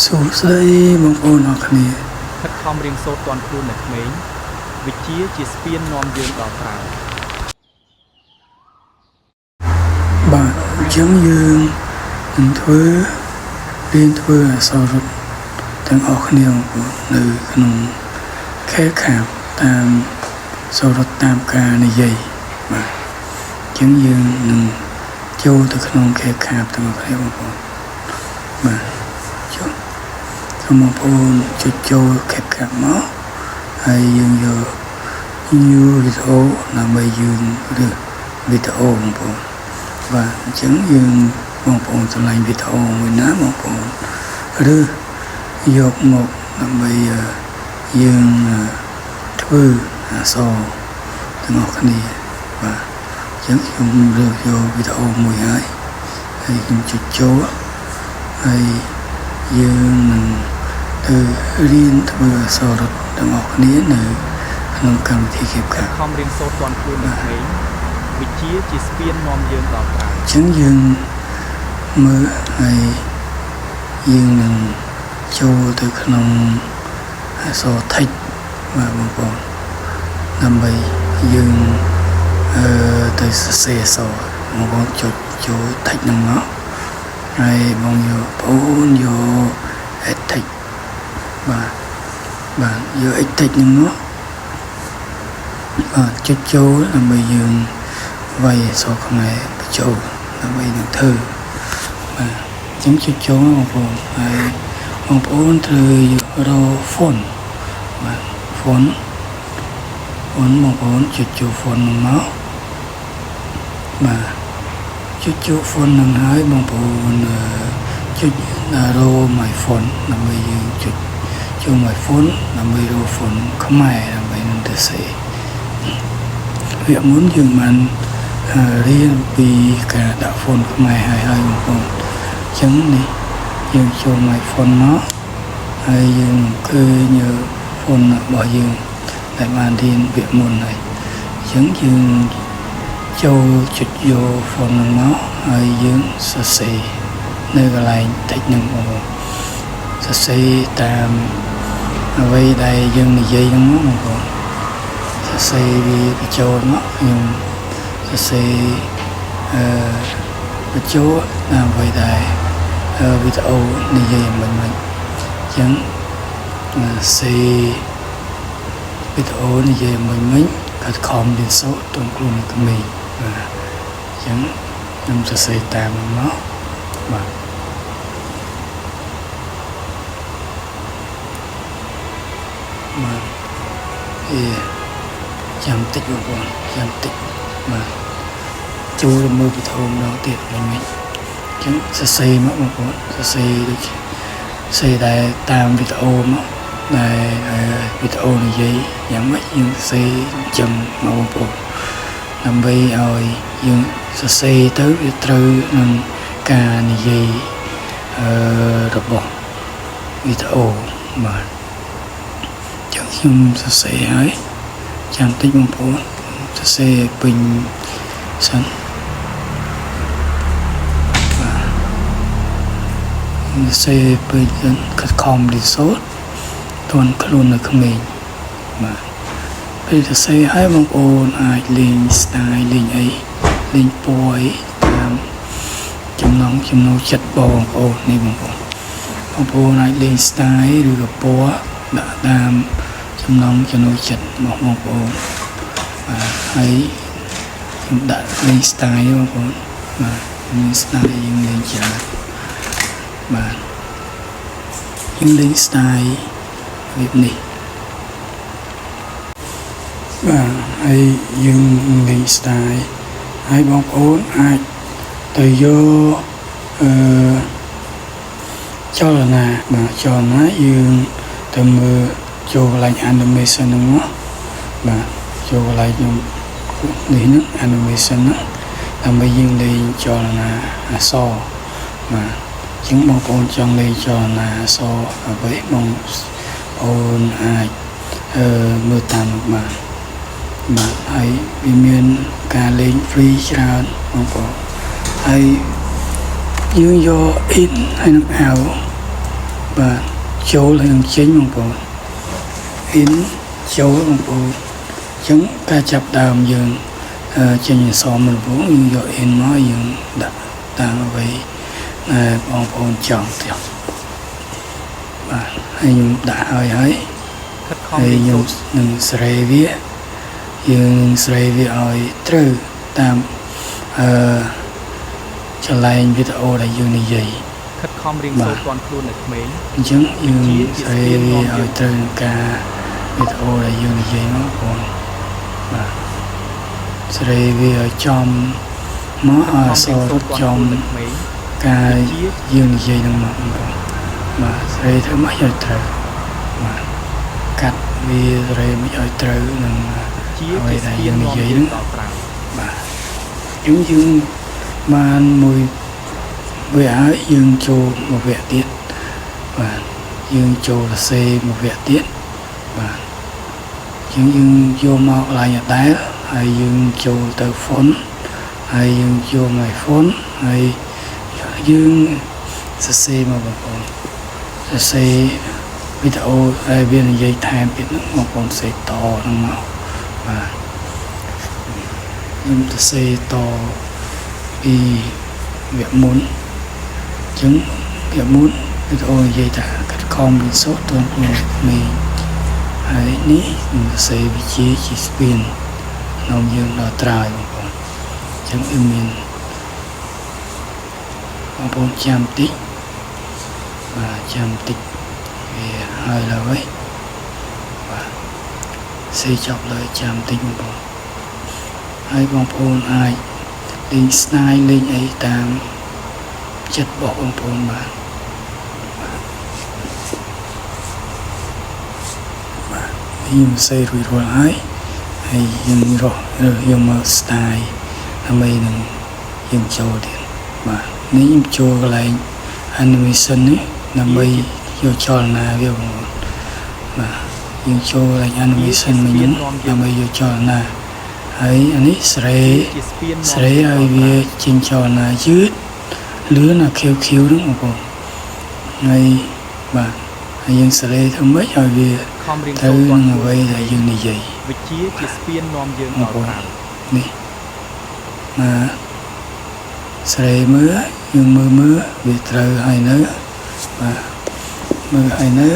សួស្តីបងប្អូនអរគ្នាខិតខំរៀនសូត្រទាន់ខ្លួននៅក្មេងវិជ្ជាជាស្ពាននាំយើងដល់ត្រើយបាទអញ្ចឹងយើងនឹងរៀនធ្វើអក្សររត់ទាំងអស់គ្នាបងប្អូននៅក្នុងខែខាបតាមអក្សររត់តាមការនិយាយបាទអញ្ចឹងយើងនឹងចូលទៅក្នុងខែខាបទាំងអស់គ្នាបងប្អូនបាទចូលសូមបងប្អូនចុចចូលខែខាបមកហើយយើងយក new video ដើម្បីយើងរើសវីដេអូបងប្អូនបាទអញ្ចឹងយើងបងប្អូនឆ្លាញ់វីដេអូមួយណាបងប្អូនឬយកមកដើម្បីយើងធ្វើអក្សរទាំងអស់គ្នាបាទអញ្ចឹងខ្ញុំរើសយកវីដេអូមួយហើយខ្ញុំចុចចូលហើយយើងនឹងទៅរៀនធ្វើអក្សររត់ទាំងអស់គ្នានៅក្នុងកម្មវិធីគៀបខាខំរៀនសូត្រទាន់ខ្លួននៅក្មេងវិជ្ជាជាស្ពាននាំយើងដល់ត្រើយអញ្ចឹងយើងមើលហើយយើងនឹងចូលទៅក្នុងអក្សរថិចបាទបងប្អូនដើម្បីយើងទៅសរសេរអក្សរបងប្អូនចុចចូលថិចនឹងមកហើយបងយកបងយកអេថិចបាទយកអេថិចនឹងមកបាទចុចចូលដើម្បីយើងវាយអក្សរខ្មែរបញ្ចូលដើម្បីនឹងធ្វើបាទអញ្ចឹងចុចចូលបងប្អូនហើយបងប្អូនត្រូវរក font បាទ font បងប្អូនចុចចូល font នឹងមកបាទចុចចូល font នឹងហើយបងប្អូនចុចរក my font ដើម្បីយើងចុចចូល my font ដើម្បីរក font ខ្មែរដើម្បីនឹងទៅសេវគ្គមុនយើងបានរៀនពីការដាក់ font ខ្មែរហើយបងប្អូនអញ្ចឹងនេះយើងចូល my font មកហើយយើងឃើញ font របស់យើងដែលបានរៀនវគ្គមុនហើយអញ្ចឹងយើងចូលចុចយក font នឹងមកហើយយើងសរសេរនៅកន្លែងតិចនឹងបងប្អូនសរសេរតាមអ្វីដែលយើងនិយាយហ្នឹងបងប្អូនសរសេរវាបញ្ចូលមកខ្ញុំសរសេរបញ្ចូលតាមអ្វីដែលវីដេអូនិយាយមិនអញ្ចឹងសេវីដេអូនិយាយមិនកាត់ខំរៀនសូត្រទាន់ខ្លួននៅក្មេងបាទអញ្ចឹងខ្ញុំសរសេរតាមមកបាទចាំតិចបងប្អូនចាំតិចបាទចូលមើលវីដេអូម្ដងទៀតមិញអញ្ចឹងសរសេរមកបងប្អូនសរសេរដូចសរសេរតែតាមវីដេអូមកដែលវីដេអូនិយាយយ៉ាងម៉េចយើងសរសេរអញ្ចឹងមកបងប្អូនដើម្បីឲ្យយើងសរសេរទៅវាត្រូវនឹងការនិយាយរបស់វីដេអូបាទអញ្ចឹងខ្ញុំសរសេរហើយចាំតិចបងប្អូនសរសេរពេញសិនបាទសរសេរពេញសិនកាត់ខំរៀនសូត្រទាន់ខ្លួននៅក្មេងបាទពេលសរសេរហើយបងប្អូនអាចលេង style លេងអីលេងពណ៌អីតាមចំណង់ចំណូលចិត្តបងប្អូននេះបងប្អូនអាចលេង style ឬក៏ពណ៌ដាក់តាមចំណង់ចំណូលចិត្តរបស់បងប្អូនបាទហើយខ្ញុំដាក់លេង style បងប្អូនបាទលេង style យើងលេងច្រើនបាទយើងលេង style វានេះបាទហើយយើងលេង style ហើយបងប្អូនអាចទៅយកចលនាបាទចលនាយើងទៅមើលចូលកន្លែង animation ហ្នឹងមកបាទចូលកន្លែងខ្ញុំនេះហ្នឹង animation ហ្នឹងដើម្បីយើងលេងចលនាអក្សរបាទអញ្ចឹងបងប្អូនចង់លេងចលនាអក្សរអ្វីបងប្អូនអាចមើលតាមបាទហើយវាមានការលេង free ច្រើនបងប្អូនហើយយើងយក in ហើយនឹង out và châu là chính bằng bộ in châu bằng bộ chứng ca chập đàm dường trên nhà xóm mình vốn như vậy in nói dường đã đang vậy bằng bộ chọn tiểu và hay đã hơi ấy ខិតខំ ហើយ រៀន ខ្ញុំ សូត្រ នឹងស្រីវាយើងនឹងស្រីវាឲ្យត្រូវតាមចល័យវីដេអូដែលយើងនិយាយ ខិតខំរៀនសូត្រទាន់ខ្លួននៅក្មេង អញ្ចឹងយើងស្រីវាឲ្យត្រូវនឹងការវីដេអូដែលយើងនិយាយមកបងបាទស្រីវាឲ្យចំមកឲ្យអសររត់ចំ នៅក្មេង ការយើងនិយាយនឹងមកបងបាទស្រីធ្វើមកឲ្យត្រូវបាទកាត់វាស្រីមកឲ្យត្រូវនឹង ជា អ្វី ជា ដែល ស្ពា យើង ន និ នាំ យាយ យើង ហ្នឹង ដល់ក្រៅ បាទយើងបានមួយវាឲ្យយើងចូលមួយវគ្គទៀតបាទយើងចូលសរសេរមួយវគ្គទៀតបាទយើងយកមកកន្លែងដដែលហើយយើងចូលទៅ font ហើយយើងយកមក font ហើយយើងសរសេរមកបងប្អូនសរសេរវីដេអូហើយវានិយាយថែមទៀតហ្នឹងបងប្អូនសេតហ្នឹងមកបាទខ្ញុំសរសេរតពីវគ្គមុនអញ្ចឹងវគ្គមុនវីដេអូនិយាយថាកាត់ខំរៀនសូត្រទាន់ខ្លួនមេហើយនេះខ្ញុំសរសេរវិជាជាស្ពាននាំយើងដល់ត្រើយបងប្អូនអញ្ចឹងវាមានបងប្អូនចាំតិចបាទចាំតិចវាហើយឡើយបាទសេចប់លើចាំតិចបងប្អូនហើយបងប្អូនអាចលេងស្នាយលេងអីតាមចិត្តរបស់បងប្អូនបាទខ្ញុំសេរួចរាល់ហើយយើងរកយកមកស្ទាយដើម្បីនឹងយើងចូលទៀតបាទនេះខ្ញុំចូលកន្លែង animation នេះដើម្បីយកចលនាវាបងប្អូនបាទយើងចូលកន្លែង animation មិញដើម្បីយកចលនាហើយអានេះស្រី ជាស្ពាន ស្រីឲ្យវាចេញចលនាយឺតលឿនអាខៀវខៀវហ្នឹងបងប្អូនហើយបាទហើយយើងស្រីធ្វើម៉េចឲ្យវា ខំរៀន ទៅ សូត្រទា នឹង ន់ អ្វីដែលយើងនិយាយ វិជាជាស្ពាននាំយើងដល់ក្រៅ នេះបាទស្រីមើលយើងមើលវាត្រូវហើយនៅបាទមើលហើយនៅ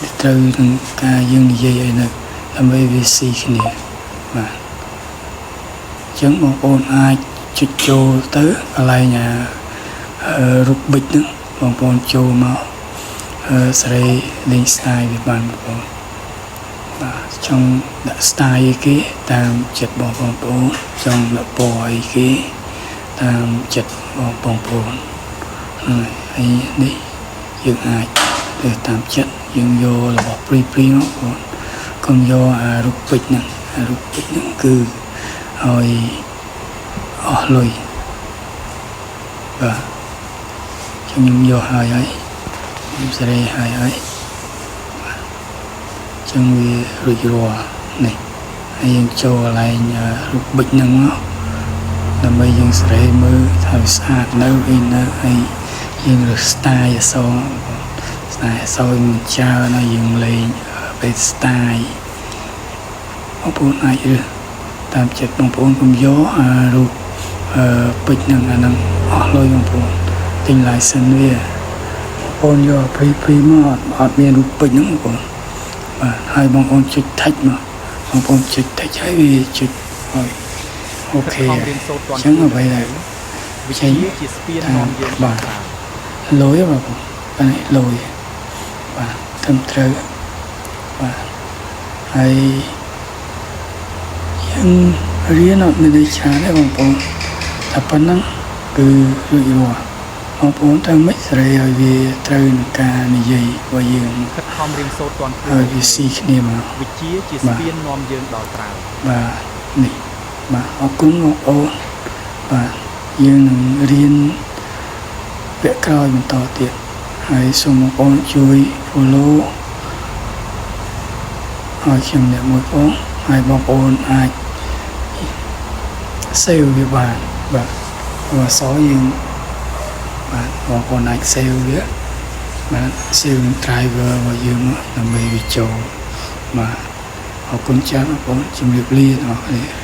វាត្រូវនឹងការយើងនិយាយឲ្យនៅដើម្បីវាស៊ីគ្នាបាទអញ្ចឹងបងប្អូនអាចចុចចូលទៅកន្លែងរូបប៊ិចហ្នឹងបងប្អូនចូលមកស្រីលេង style វាបានបងប្អូនបាទចង់ដាក់ style អីគេតាមចិត្តបងប្អូនចង់ដាក់ពណ៌អីគេតាមចិត្តបងប្អូនហើយនេះយើងអាចទៅតាមចិត្តយើងយករបស់ព្រីមកបងកុំយកអារូបពេជ្រហ្នឹងអារូបពេជ្រហ្នឹងគឺឲ្យអស់លុយបាទខ្ញុំយកហើយខ្ញុំសេរីហើយចឹងវារួចរាល់នេះហើយយើងចូលកន្លែងរូបប៊ិចហ្នឹងមកដើម្បីយើងសេរីមើលថាវាស្អាតនៅអីនៅហើយយើងរើស style អសរ style អសរមិនច្រើនហើយយើងលេងពេល style បងប្អូនអាចរើសតាមចិត្តបងប្អូនកុំយករូបពេជ្រហ្នឹងអាហ្នឹងអស់លុយបងប្អូនទិញ license វាបងប្អូនយកព្រីមកអត់មានរូបពេជ្រហ្នឹងបងប្អូនបាទហើយបងប្អូនចុច text មកបងប្អូនចុច text ហើយវាចុចហើយអូខេ ខំរៀនសូត្រទាន់ ចឹងអ្វីដែល វិជាជាស្ពាននាំយើងដល់ក្រៅ លុយបងប្អូនបាទលុយបាទត្រឹមត្រូវបាទហើយយើងរៀនអត់មានអីច្រើនទេបងប្អូនតែប៉ុណ្ណឹងគឺរួចរាល់បងប្អូនទៅមិនស្រីឲ្យវាត្រូវនឹងការនិយាយរបស់យើង ខិតខំរៀនសូត្រទាន់ខ្លួន ឲ្យវាស៊ីគ្នាមក វិជាជាស្ពាននាំយើងដល់ក្រៅ បាទនេះបាទអរគុណបងប្អូនបាទយើងនឹងរៀនវគ្គក្រោយបន្តទៀតហើយសូមបងប្អូនជួយ follow ឲ្យខ្ញុំអ្នកមួយផងហើយបងប្អូនអាច save វាបានបាទអសយើងបាទបងប្អូនអាច save វា បាទ saving driver របស់យើងដើម្បីវាចូលបាទអរគុណច្រើនបងប្អូនជំរាបលាដល់អ្នក